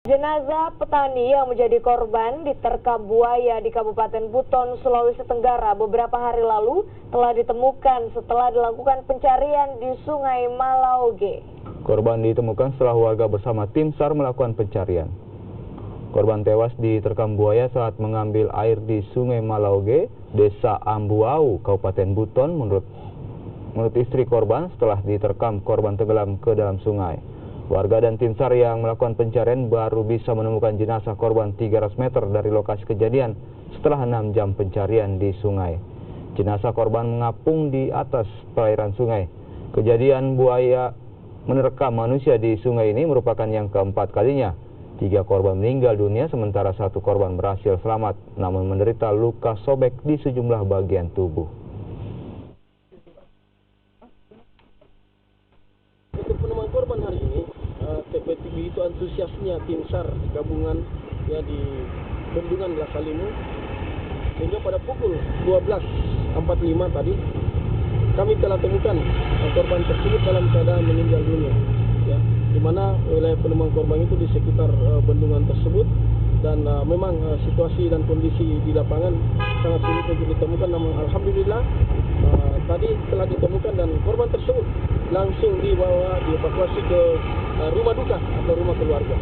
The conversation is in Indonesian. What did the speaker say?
Jenazah petani yang menjadi korban diterkam buaya di Kabupaten Buton, Sulawesi Tenggara beberapa hari lalu telah ditemukan setelah dilakukan pencarian di Sungai Malauge. Korban ditemukan setelah warga bersama tim SAR melakukan pencarian. Korban tewas diterkam buaya saat mengambil air di Sungai Malauge, Desa Ambuau, Kabupaten Buton. Menurut istri korban, setelah diterkam korban tenggelam ke dalam sungai. Warga dan tim SAR yang melakukan pencarian baru bisa menemukan jenazah korban 300 meter dari lokasi kejadian setelah 6 jam pencarian di sungai. Jenazah korban mengapung di atas perairan sungai. Kejadian buaya menerkam manusia di sungai ini merupakan yang keempat kalinya. 3 korban meninggal dunia sementara 1 korban berhasil selamat namun menderita luka sobek di sejumlah bagian tubuh. Untuk penemuan korban hari ini, TPTB itu antusiasnya tim SAR gabungan ya di Bendungan Lasalimu, sehingga pada pukul 12.45 tadi kami telah temukan korban tersebut dalam keadaan meninggal dunia, ya, di mana wilayah penemuan korban itu di sekitar bendungan tersebut dan memang situasi dan kondisi di lapangan sangat sulit untuk ditemukan. Namun alhamdulillah tadi telah ditemukan dan korban tersebut langsung dievakuasi ke rumah duka atau rumah keluarga.